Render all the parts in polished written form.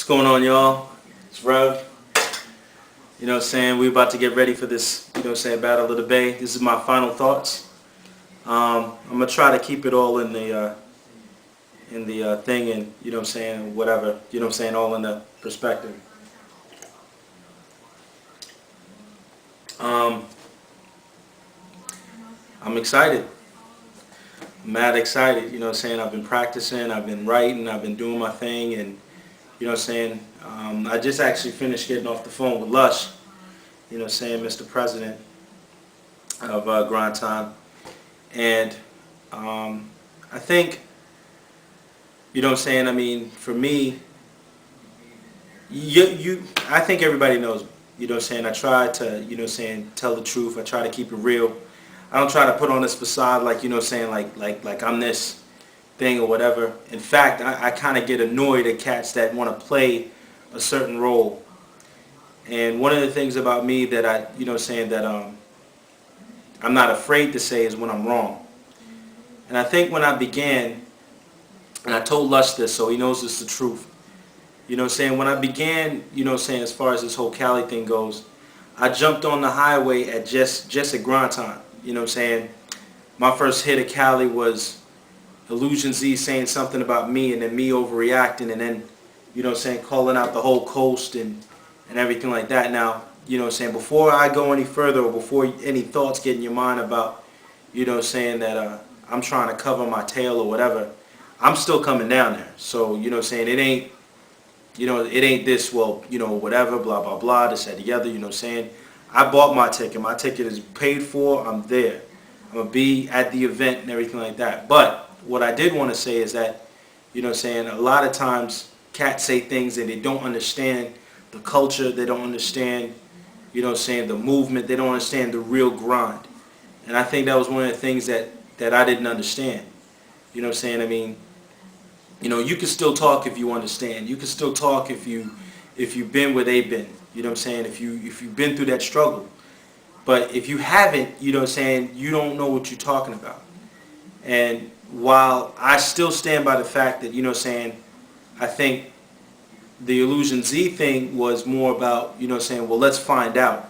going on, y'all? It's Rev. You know what I'm saying? We're about to get ready for this, you know what I'm saying, Battle of the Bay. This is my final thoughts. I'm going to try to keep it all in the thing and, you know what I'm saying, whatever, you know what I'm saying, all in the perspective. I'm excited. I'm mad excited, you know what I'm saying? I've been practicing, I've been writing, I've been doing my thing, and you know what I'm saying? I just actually finished getting off the phone with Lush, you know what I'm saying, Mr. President of Grind Time. And I think, you know what I'm saying, I mean, for me, I think everybody knows me. You know what I'm saying? I try to, you know what I'm saying, tell the truth. I try to keep it real. I don't try to put on this facade like, you know what I'm saying, like I'm this thing or whatever. In fact, I kind of get annoyed at cats that want to play a certain role. And one of the things about me that I, you know what I'm saying, that I'm not afraid to say is when I'm wrong. And I think when I began, and I told Lush this so he knows it's the truth. You know what I'm saying? When I began, you know what I'm saying, as far as this whole Cali thing goes, I jumped on the highway at just at grind time. You know what I'm saying? My first hit of Cali was Illusion Z saying something about me and then me overreacting and then, you know what I'm saying, calling out the whole coast and everything like that. Now, you know what I'm saying, before I go any further or before any thoughts get in your mind about, you know what I'm saying, that I'm trying to cover my tail or whatever, I'm still coming down there. So, you know what I'm saying, it ain't, you know, it ain't this, well, you know, whatever, blah, blah, blah, this, that, the other, you know what I'm saying. I bought my ticket. My ticket is paid for. I'm there. I'm going to be at the event and everything like that. But what I did want to say is that, you know what I'm saying, a lot of times cats say things and they don't understand the culture. They don't understand, you know what I'm saying, the movement. They don't understand the real grind. And I think that was one of the things that I didn't understand. You know what I'm saying? I mean, you know, you can still talk if you understand. You can still talk if you've been where they've been. You know what I'm saying? If you've been through that struggle. But if you haven't, you know what I'm saying, you don't know what you're talking about. And while I still stand by the fact that, you know what I'm saying, I think the Illusion Z thing was more about, you know what I'm saying, well, let's find out.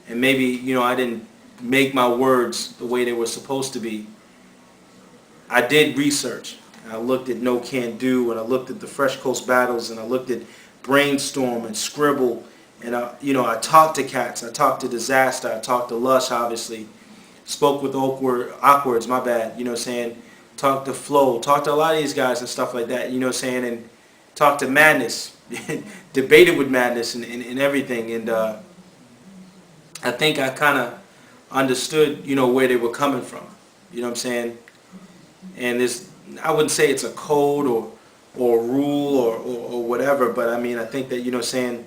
And maybe, you know, I didn't make my words the way they were supposed to be. I did research. I looked at No Can Do, and I looked at the Fresh Coast Battles, and I looked at Brainstorm and Scribble, and you know, I talked to cats, I talked to Disaster, I talked to Lush, obviously, spoke with Awkwards, my bad, you know what I'm saying, talked to Flow, talked to a lot of these guys and stuff like that, you know what I'm saying, and talked to Madness, debated with Madness and everything, and I think I kind of understood, you know, where they were coming from, you know what I'm saying, and this, I wouldn't say it's a code or a rule or whatever, but I mean, I think that, you know what I'm saying,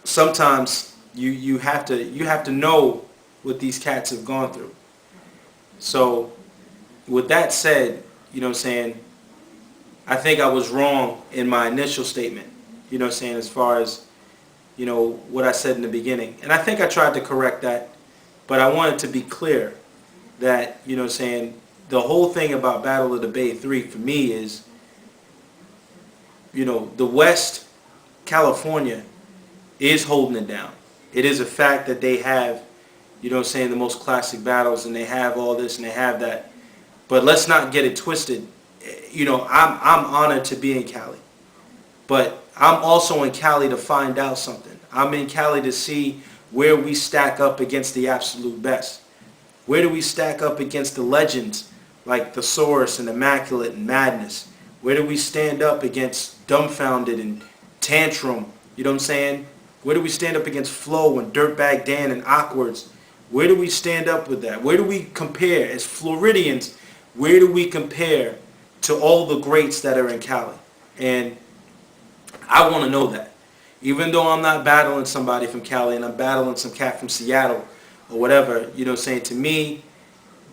sometimes you have to know what these cats have gone through. So with that said, you know what I'm saying, I think I was wrong in my initial statement, you know what I'm saying, as far as, you know, what I said in the beginning. And I think I tried to correct that, but I wanted to be clear that, you know what I'm saying, the whole thing about Battle of the Bay 3 for me is, you know, the West, California, is holding it down. It is a fact that they have, you know what I'm saying, the most classic battles, and they have all this and they have that. But let's not get it twisted. You know, I'm honored to be in Cali. But I'm also in Cali to find out something. I'm in Cali to see where we stack up against the absolute best. Where do we stack up against the legends like Thesaurus and Immaculate and Madness? Where do we stand up against Dumbfounded and Tantrum? You know what I'm saying? Where do we stand up against Flow and Dirtbag Dan and Awkwards? Where do we stand up with that? Where do we compare? As Floridians, where do we compare to all the greats that are in Cali? And I want to know that. Even though I'm not battling somebody from Cali and I'm battling some cat from Seattle or whatever, you know what I'm saying, to me,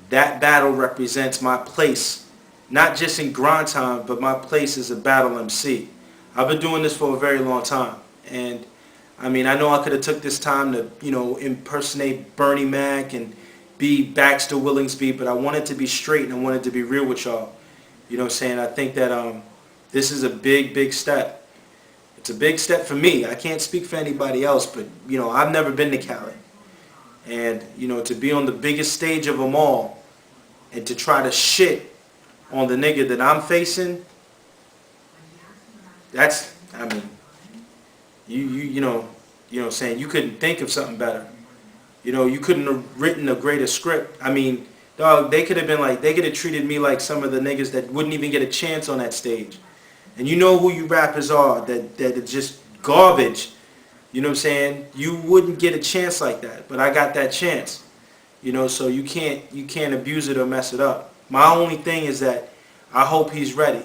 that battle represents my place, not just in grind time, but my place as a battle MC. I've been doing this for a very long time, and I mean, I know I could have took this time to, you know, impersonate Bernie Mac and be Baxter Willingsby, but I wanted to be straight and I wanted to be real with y'all. You know what I'm saying? I think that this is a big, big step. It's a big step for me. I can't speak for anybody else, but, you know, I've never been to Cali. And, you know, to be on the biggest stage of them all and to try to shit on the nigga that I'm facing, that's, I mean, you know, saying you couldn't think of something better. You know, you couldn't have written a greater script. I mean, dog, they could have been like, they could have treated me like some of the niggas that wouldn't even get a chance on that stage. And you know who you rappers are that are just garbage. You know what I'm saying? You wouldn't get a chance like that, but I got that chance. You know, so you can't abuse it or mess it up. My only thing is that I hope he's ready.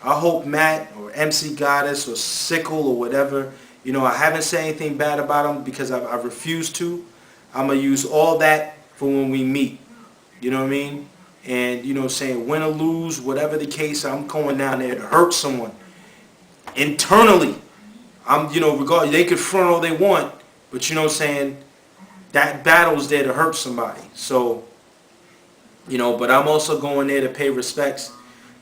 I hope Matt or MC Goddess or Sickle or whatever, you know, I haven't said anything bad about him because I refuse to. I'm going to use all that for when we meet. You know what I mean? And, you know, saying win or lose, whatever the case, I'm going down there to hurt someone. Internally, I'm, you know, regardless, they could front all they want, but you know what I'm saying, that battle's there to hurt somebody. So, you know, but I'm also going there to pay respects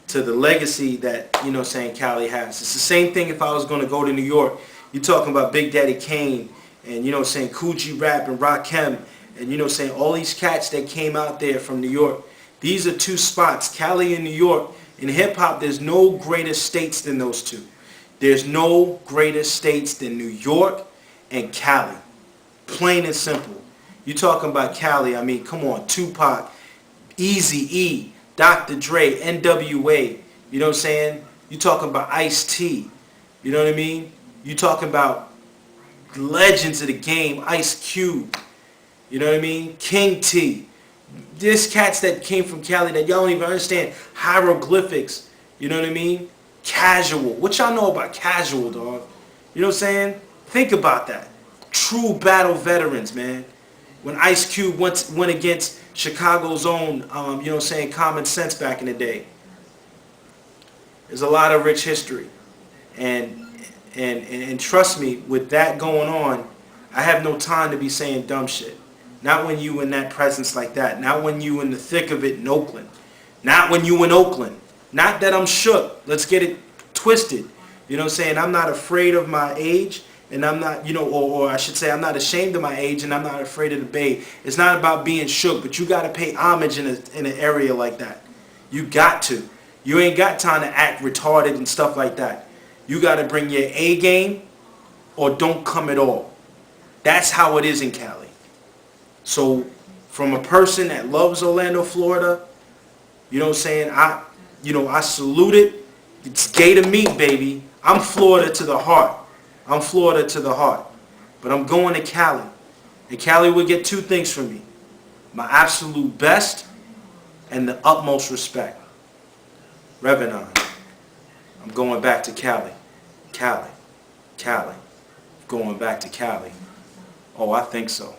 to the legacy that, you know, saying Cali has. It's the same thing if I was going to go to New York. You're talking about Big Daddy Kane and, you know, saying Coogee Rap and Rakim and, you know, saying all these cats that came out there from New York. These are two spots, Cali and New York. In hip-hop, there's no greater states than those two. There's no greater states than New York and Cali. Plain and simple. You talking about Cali, I mean, come on, Tupac, Eazy-E, Dr. Dre, NWA, you know what I'm saying? You talking about Ice-T, you know what I mean? You talking about legends of the game, Ice Cube, you know what I mean? King T. There's cats that came from Cali that y'all don't even understand hieroglyphics, you know what I mean? Casual. What y'all know about Casual, dog? You know what I'm saying? Think about that. True battle veterans, man. When Ice Cube went against Chicago's own, you know what I'm saying, Common Sense back in the day. There's a lot of rich history. And trust me, with that going on, I have no time to be saying dumb shit. Not when you in that presence like that. Not when you in the thick of it in Oakland. Not when you in Oakland. Not that I'm shook. Let's get it twisted. You know what I'm saying? I'm not afraid of my age, and I'm not, you know, or I should say I'm not ashamed of my age, and I'm not afraid of the Bay. It's not about being shook, but you got to pay homage in an area like that. You got to. You ain't got time to act retarded and stuff like that. You got to bring your A game or don't come at all. That's how it is in Cali. So from a person that loves Orlando, Florida, you know what I'm saying, I salute it. It's gator meat, baby. I'm Florida to the heart. I'm Florida to the heart. But I'm going to Cali. And Cali will get two things from me. My absolute best and the utmost respect. Revenant. I'm going back to Cali. Cali. Cali. Going back to Cali. Oh, I think so.